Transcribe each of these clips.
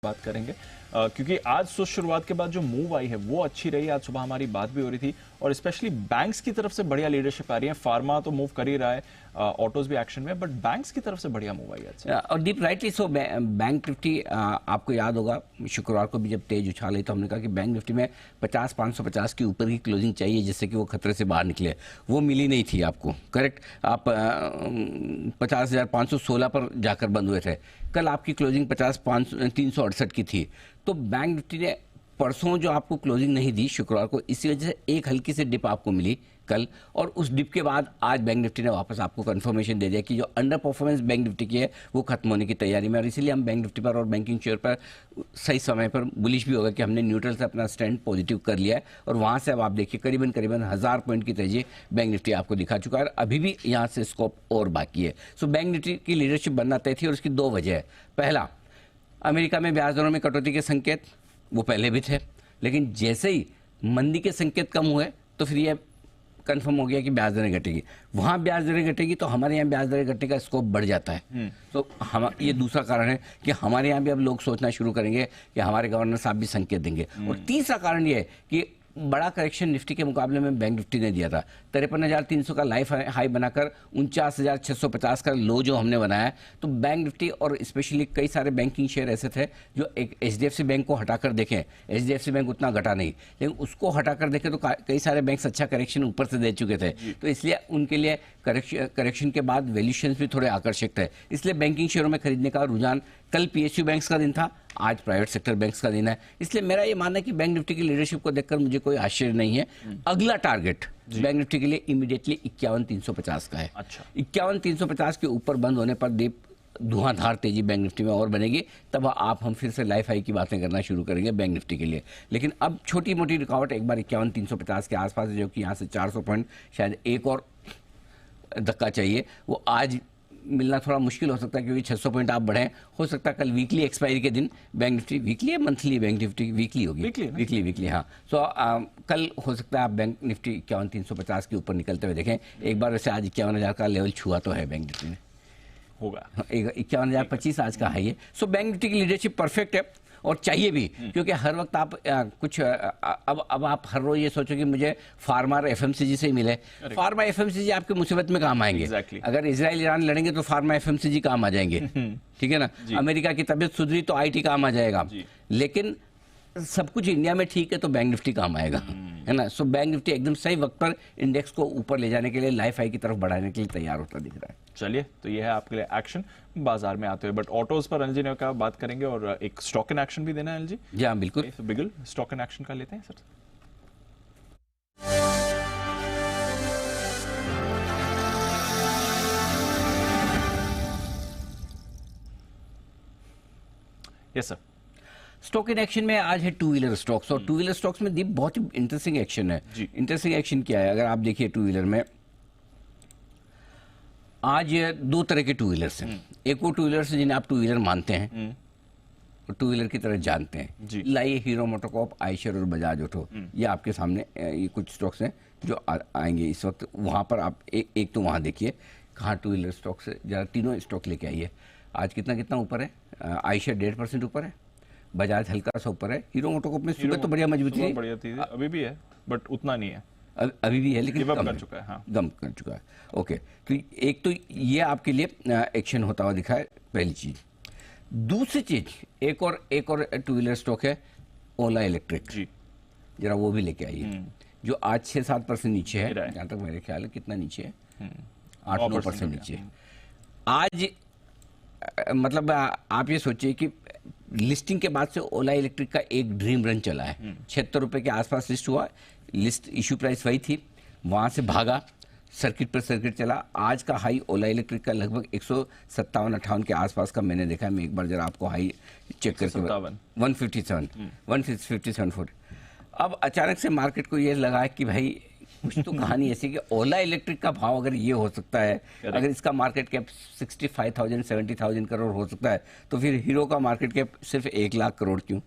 बात करेंगे क्योंकि आज शुरुआत के बाद जो मूव आई है वो अच्छी रही। आज सुबह हमारी बात भी हो रही थी और स्पेशली बैंक्स की तरफ से बढ़िया लीडरशिप आ रही है। फार्मा तो मूव कर ही रहा है, ऑटोज भी एक्शन में, बट बैंक्स की तरफ से बढ़िया मूव आई है। और deep rightly so bank Nifty आपको याद होगा शुक्रवार को भी जब तेज उछाल आई तो हमने कहा कि बैंक निफ्टी में 50-550 के ऊपर की क्लोजिंग चाहिए जिससे कि वो खतरे से बाहर निकले। वो मिली नहीं थी आपको, करेक्ट। आप 50,516 पर जाकर बंद हुए थे। कल आपकी क्लोजिंग 50,368 की थी। तो बैंक निफ्टी ने परसों जो आपको क्लोजिंग नहीं दी शुक्रवार को, इसी वजह से एक हल्की सी डिप आपको मिली कल, और उस डिप के बाद आज बैंक निफ्टी ने वापस आपको कंफर्मेशन दे दिया कि जो अंडर परफॉर्मेंस बैंक निफ्टी की है वो खत्म होने की तैयारी में। और इसीलिए हम बैंक निफ्टी पर और बैंकिंग शेयर पर सही समय पर बुलिश भी होगा कि हमने न्यूट्रल से अपना स्टैंड पॉजिटिव कर लिया है और वहां से अब आप देखिए करीबन 1000 पॉइंट की तेजी बैंक निफ्टी आपको दिखा चुका है। अभी भी यहाँ से स्कोप और बाकी है। सो बैंक निफ्टी की लीडरशिप बनना तय थी और उसकी दो वजह है। पहला, अमेरिका में ब्याज दरों में कटौती के संकेत वो पहले भी थे, लेकिन जैसे ही मंदी के संकेत कम हुए तो फिर ये कंफर्म हो गया कि ब्याज दरें घटेगी। वहां ब्याज दरें घटेगी तो हमारे यहाँ ब्याज दरें घटने का स्कोप बढ़ जाता है। तो हम ये दूसरा कारण है कि हमारे यहाँ भी अब लोग सोचना शुरू करेंगे कि हमारे गवर्नर साहब भी संकेत देंगे। और तीसरा कारण ये है कि बड़ा करेक्शन निफ्टी के मुकाबले में बैंक निफ्टी ने दिया था। 53,300 का लाइफ हाई बनाकर 49,650 का लो जो हमने बनाया है। तो बैंक निफ्टी और स्पेशली कई सारे बैंकिंग शेयर ऐसे थे जो एक एचडीएफसी बैंक को हटाकर देखें, एचडीएफसी बैंक उतना घटा नहीं, लेकिन उसको हटाकर देखें तो कई सारे बैंक अच्छा करेक्शन ऊपर से दे चुके थे। तो इसलिए उनके लिए करेक्शन के बाद वैल्यूएशंस भी थोड़े आकर्षक थे। इसलिए बैंकिंग शेयरों में खरीदने का रुझान, कल पीएसयू बैंक्स का दिन था, आज प्राइवेट सेक्टर बैंक्स का दिन है। इसलिए मेरा ये मानना है कि बैंक निफ्टी की लीडरशिप को देखकर मुझे कोई आश्चर्य नहीं है। अगला टारगेट बैंक निफ्टी के लिए इमीडिएटली 51,350 का है। अच्छा, 51,350 के ऊपर बंद होने पर दीप धुआंधार तेजी बैंक निफ्टी में और बनेगी। तब हम फिर से लाइफ हाई की बातें करना शुरू करेंगे बैंक निफ्टी के लिए। लेकिन अब छोटी मोटी रुकावट एक बार 51,350 के आसपास है, जो कि यहाँ से 400 पॉइंट शायद एक और धक्का चाहिए। वो आज मिलना थोड़ा मुश्किल हो सकता है क्योंकि 600 पॉइंट आप बढ़े। हो सकता है कल वीकली एक्सपायरी के दिन बैंक निफ्टी, वीकली या मंथली बैंक निफ्टी, वीकली होगी, वीकली हाँ। सो कल हो सकता है आप बैंक निफ्टी 51,350 के ऊपर निकलते हुए देखें। एक बार वैसे आज 51,000 का लेवल छुआ तो है बैंक निफ्टी ने, होगा 51,025 आज का हाई है। सो बैंक निफ्टी की लीडरशिप परफेक्ट है और चाहिए भी, क्योंकि हर वक्त आप कुछ अब आप हर रोज ये सोचो कि मुझे फार्मा और एफएमसीजी से ही मिले। फार्मा एफएमसीजी आपके मुसीबत में काम आएंगे। अगर इजराइल ईरान लड़ेंगे तो फार्मा एफएमसीजी काम आ जाएंगे, ठीक है ना। अमेरिका की तबीयत सुधरी तो आईटी काम आ जाएगा, लेकिन सब कुछ इंडिया में ठीक है तो बैंक निफ्टी काम आएगा, है ना। सो बैंक निफ्टी एकदम सही वक्त पर इंडेक्स को ऊपर ले जाने के लिए, लाइफ हाई की तरफ बढ़ाने के लिए तैयार होता दिख रहा है। चलिए, तो ये है आपके लिए एक्शन बाजार में आते हुए। बट ऑटोज पर अनिल जी ने कहा बात करेंगे और एक स्टॉक इन एक्शन भी देना है अनिल जी। जी हाँ, बिल्कुल। तो बिगल स्टॉक इन एक्शन का लेते हैं sir. Yes sir. Stock in action में आज है टू व्हीलर स्टॉक्स, और टू व्हीलर स्टॉक्स में दीप बहुत ही इंटरेस्टिंग एक्शन है। इंटरेस्टिंग एक्शन क्या है, अगर आप देखिए टू व्हीलर में आज दो तरह के टू व्हीलर्स हैं। एक वो टू व्हीलर्स जिन्हें आप टू व्हीलर मानते हैं और टू व्हीलर की तरह जानते हैं। लाइए हीरो मोटोकॉर्प, आयशर और बजाज ऑटो, ये आपके सामने ये कुछ स्टॉक्स हैं जो आएंगे इस वक्त। वहां पर आप एक तो वहां देखिए कहाँ टू व्हीलर स्टॉक्स है, जरा तीनों स्टॉक लेके आइए। आज कितना ऊपर है, आयशर 1.5% ऊपर है, बजाज हल्का सा ऊपर है, हीरो मोटोकॉर्प में सुबह तो बढ़िया मजबूती थी, अभी भी है बट उतना नहीं है, अभी भी है लेकिन कम कर चुका है। हाँ, कम कर चुका है। ओके, तो एक तो ये आपके लिए एक्शन होता हुआ दिखा है, पहली चीज। दूसरी चीज, एक और टू व्हीलर स्टॉक है ओला इलेक्ट्रिक जी, जरा वो भी लेके आइए, जो आज 6-7% नीचे है, जहां तक मेरे ख्याल है। कितना नीचे है, 8-9% नीचे। आज मतलब आप ये सोचिए कि लिस्टिंग के बाद से ओला इलेक्ट्रिक का एक ड्रीम रन चला है। 76 रुपए के आसपास लिस्ट हुआ, लिस्ट इशू प्राइस वही थी, वहां से भागा, सर्किट पर सर्किट चला। आज का हाई ओला इलेक्ट्रिक का लगभग 157-58 के आसपास का मैंने देखा है। मैं एक बार जरा आपको हाई चेक करके 157 अब अचानक से मार्केट को ये लगा कि भाई कुछ तो कहानी ऐसी कि ओला इलेक्ट्रिक का भाव अगर ये हो सकता है, अगर इसका मार्केट कैप 65,000-70,000 करोड़ हो सकता है, तो फिर हीरो का मार्केट कैप सिर्फ 1 लाख करोड़ क्यों?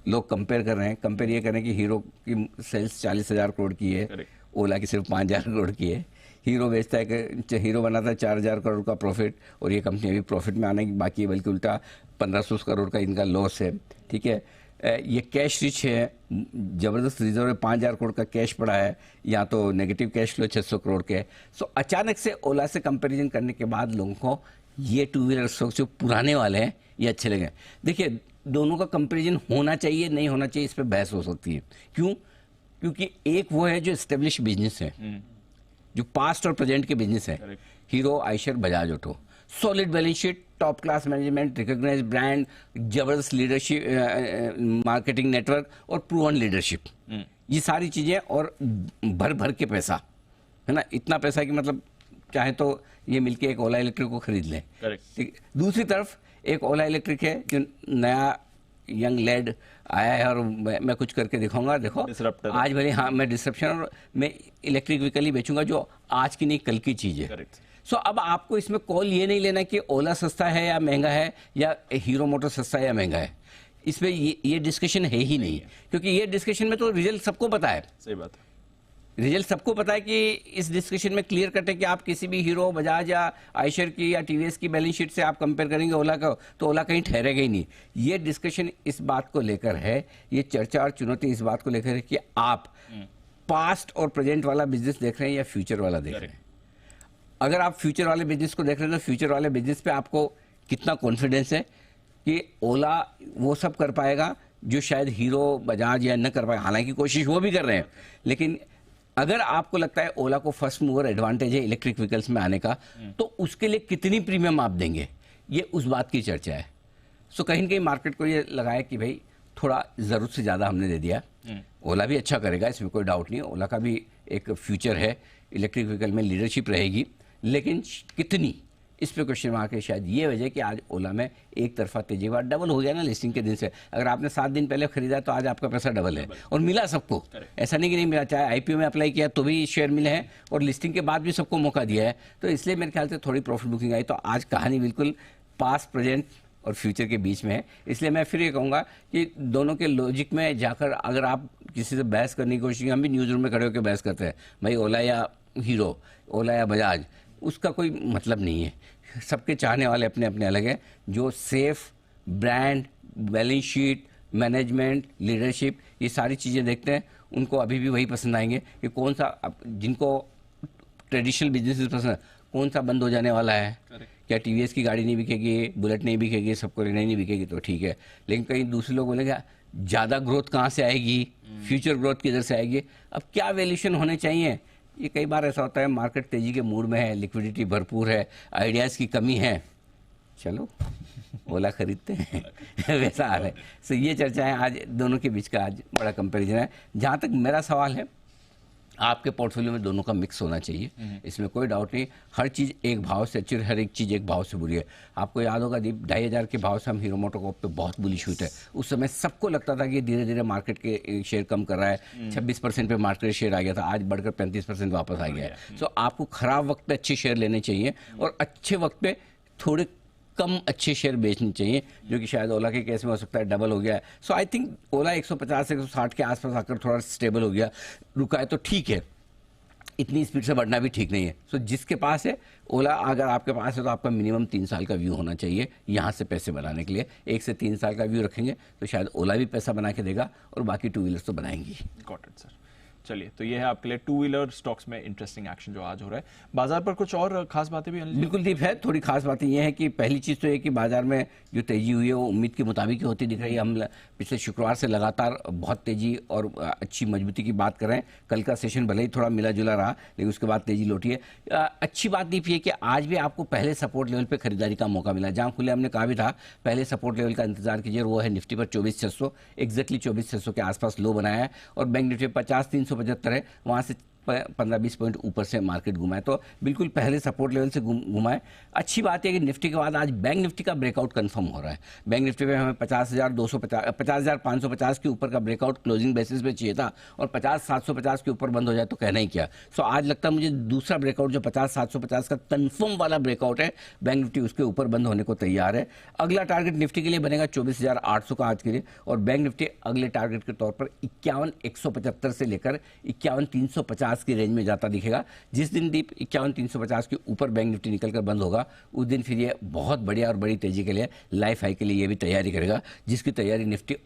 लोग कंपेयर कर रहे हैं, ये कर रहे हैं कि हीरो की सेल्स 40,000 करोड़ की है, ओला की सिर्फ 5,000 करोड़ की है। हीरो बेचता है कि हीरो बनाता है 4,000 करोड़ का प्रॉफिट, और ये कंपनी अभी प्रॉफिट में आने की बाकी है, बल्कि उल्टा 1,500 करोड़ का इनका लॉस है। ठीक है, ये कैश रिच है, ज़बरदस्त रिजर्व है, 5,000 करोड़ का कैश पड़ा है, या तो नेगेटिव कैश फ्लो 600 करोड़ के। सो अचानक से ओला से कंपैरिजन करने के बाद लोगों को ये टू व्हीलर स्टॉक जो पुराने वाले हैं ये अच्छे लगे। देखिए, दोनों का कंपैरिजन होना चाहिए नहीं होना चाहिए, इस पर बहस हो सकती है। क्यों? क्योंकि एक वो है जो एस्टेब्लिश बिजनेस है, जो पास्ट और प्रेजेंट के बिजनेस है, Hero, Eicher, Bajaj Auto, solid balance sheet, top class management, recognised brand, जबरदस्त लीडरशिप, मार्केटिंग नेटवर्क और प्रूवन लीडरशिप, ये सारी चीजें, और भर भर के पैसा है ना, इतना पैसा कि मतलब चाहे तो ये मिलके एक ओला इलेक्ट्रिक को खरीद लें। ठीक। दूसरी तरफ एक ओला इलेक्ट्रिक है जो नया यंग लेड आया है, और मैं कुछ करके दिखाऊंगा। देखो Disruptor। आज भले, हाँ, मैं डिस्ट्रप्शन, और मैं इलेक्ट्रिक व्हीकल ही बेचूंगा जो आज की नहीं कल की चीज है। सो अब आपको इसमें कॉल ये नहीं लेना कि ओला सस्ता है या महंगा है, या हीरो मोटर सस्ता है या महंगा है। इसमें ये डिस्कशन है ही नहीं, क्योंकि ये डिस्कशन में तो रिजल्ट सबको पता है। सही बात है, रिजल्ट सबको पता है कि इस डिस्कशन में क्लियर कट है कि आप किसी भी हीरो, बजाज या आयशर की या टीवीएस की बैलेंस शीट से आप कंपेयर करेंगे ओला का, तो ओला कहीं ठहरेगा ही नहीं। ये डिस्कशन इस बात को लेकर है, ये चर्चा और चुनौती इस बात को लेकर है कि आप पास्ट और प्रेजेंट वाला बिजनेस देख रहे हैं या फ्यूचर वाला देख रहे हैं। अगर आप फ्यूचर वाले बिजनेस को देख रहे हैं तो फ्यूचर वाले बिजनेस पे आपको कितना कॉन्फिडेंस है कि ओला वो सब कर पाएगा जो शायद हीरो, बजाज या न कर पाए। हालांकि कोशिश वो भी कर रहे हैं, लेकिन अगर आपको लगता है ओला को फर्स्ट मूवर एडवांटेज है इलेक्ट्रिक व्हीकल्स में आने का, तो उसके लिए कितनी प्रीमियम आप देंगे, ये उस बात की चर्चा है। सो कहीं न कहीं मार्केट को ये लगाया कि भाई थोड़ा ज़रूरत से ज़्यादा हमने दे दिया। ओला भी अच्छा करेगा, इसमें कोई डाउट नहीं, ओला का भी एक फ्यूचर है, इलेक्ट्रिक व्हीकल में लीडरशिप रहेगी, लेकिन कितनी, इस पे क्वेश्चन मार्क है। शायद ये वजह कि आज ओला में एक तरफा तेजी हुआ, डबल हो गया ना लिस्टिंग के दिन से। अगर आपने 7 दिन पहले खरीदा तो आज आपका पैसा डबल है, और मिला सबको, ऐसा नहीं कि नहीं मिला। चाहे आईपीओ में अप्लाई किया तो भी शेयर मिले हैं, और लिस्टिंग के बाद भी सबको मौका दिया है। तो इसलिए मेरे ख्याल से थोड़ी प्रॉफिट बुकिंग आई। तो आज कहानी बिल्कुल पास्ट, प्रेजेंट और फ्यूचर के बीच में है। इसलिए मैं फिर ये कहूँगा कि दोनों के लॉजिक में जाकर अगर आप किसी से बहस करने की कोशिश, हम भी न्यूज़ रूम में खड़े होकर बहस करते हैं, भाई ओला या हीरो, ओला या बजाज, उसका कोई मतलब नहीं है। सबके चाहने वाले अपने अपने अलग हैं। जो safe, brand, balance sheet, management, leadership, ये सारी चीज़ें देखते हैं, उनको अभी भी वही पसंद आएंगे कि कौन सा, जिनको ट्रेडिशनल बिजनेस पसंद है, कौन सा बंद हो जाने वाला है। क्या टीवीएस की गाड़ी नहीं बिकेगी, बुलेट नहीं बिकेगी, सबको नहीं बिकेगी तो ठीक है, लेकिन कहीं दूसरे लोग बोलेंगे ज़्यादा ग्रोथ कहाँ से आएगी, फ्यूचर ग्रोथ किधर से आएगी, अब क्या वैल्यूएशन होने चाहिए। ये कई बार ऐसा होता है, मार्केट तेजी के मूड में है, लिक्विडिटी भरपूर है, आइडियाज़ की कमी है, चलो ओला खरीदते हैं वैसा हाल है। सो ये चर्चा है आज दोनों के बीच का, आज बड़ा कंपैरिजन है। जहाँ तक मेरा सवाल है, आपके पोर्टफोलियो में दोनों का मिक्स होना चाहिए, इसमें कोई डाउट नहीं। हर चीज़ एक भाव से अच्छी, हर एक चीज़ एक भाव से बुरी है। आपको याद होगा दीप, 2,500 के भाव से हम हीरो मोटोकॉर्प पे बहुत बुलिश हुए थे। उस समय सबको लगता था कि धीरे धीरे मार्केट के शेयर कम कर रहा है, 26% पे मार्केट शेयर आ गया था, आज बढ़कर 35% वापस आ गया है। सो आपको खराब वक्त पे अच्छे शेयर लेने चाहिए, और अच्छे वक्त पे थोड़े कम अच्छे शेयर बेचने चाहिए, जो कि शायद ओला के केस में हो सकता है डबल हो गया है। सो आई थिंक ओला 150 से 160 के आसपास आकर थोड़ा स्टेबल हो गया, रुका है तो ठीक है, इतनी स्पीड से बढ़ना भी ठीक नहीं है। सो जिसके पास है ओला, अगर आपके पास है तो आपका मिनिमम 3 साल का व्यू होना चाहिए यहाँ से पैसे बनाने के लिए। 1 से 3 साल का व्यू रखेंगे तो शायद ओला भी पैसा बना के देगा, और बाकी टू व्हीलर्स तो बनाएंगी। Got it sir. चलिए, तो ये है आपके लिए टू व्हीलर स्टॉक्स में इंटरेस्टिंग एक्शन जो आज हो रहा है। बाजार पर कुछ और खास बातें भी? बिल्कुल दीप है, थोड़ी खास बातें ये है कि पहली चीज़ तो ये कि बाजार में जो तेजी हुई है वो उम्मीद के मुताबिक ही होती दिख रही है। हम पिछले शुक्रवार से लगातार बहुत तेजी और अच्छी मजबूती की बात कर रहे हैं। कल का सेशन भले ही थोड़ा मिला जुला रहा, लेकिन उसके बाद तेजी लौटी है। अच्छी बात दीप ये कि आज भी आपको पहले सपोर्ट लेवल पर खरीदारी का मौका मिला। जहाँ खुले हमने कहा भी था पहले सपोर्ट लेवल का इंतजार कीजिए, वो है निफ्टी पर 24,600, एक्जैक्टली 24,600 के आसपास लो बनाया है, और बैंक निफ्टी 50,375 है, वहाँ से 15-20 पॉइंट ऊपर से मार्केट घुमाए, तो बिल्कुल पहले सपोर्ट लेवल से घुमाए। अच्छी बात है कि निफ्टी के बाद आज बैंक निफ्टी का ब्रेकआउट कंफर्म हो रहा है। बैंक निफ्टी पे हमें 50,550 के ऊपर का ब्रेकआउट क्लोजिंग बेसिस पे चाहिए था, और 50,750 के ऊपर बंद हो जाए तो कहना ही क्या। सो आज लगता है मुझे दूसरा ब्रेकआउट जो 50,750 का कंफर्म वाला ब्रेकआउट है, बैंक निफ्टी उसके ऊपर बंद होने को तैयार है। अगला टारगेट निफ्टी के लिए बनेगा 24,800 का आज के लिए, और बैंक निफ्टी अगले टारगेट के तौर पर 51,175 से लेकर 51,350 350 की रेंज में जाता दिखेगा। जिस दिन डीप 51,350 के ऊपर बैंक निफ्टी निकलकर बंद होगा उस दिन फिर ये बहुत बढ़िया और बड़ी तेजी के लिए लाइफ हाई के लिए ये भी तैयारी करेगा, जिसकी तैयारी निफ्टी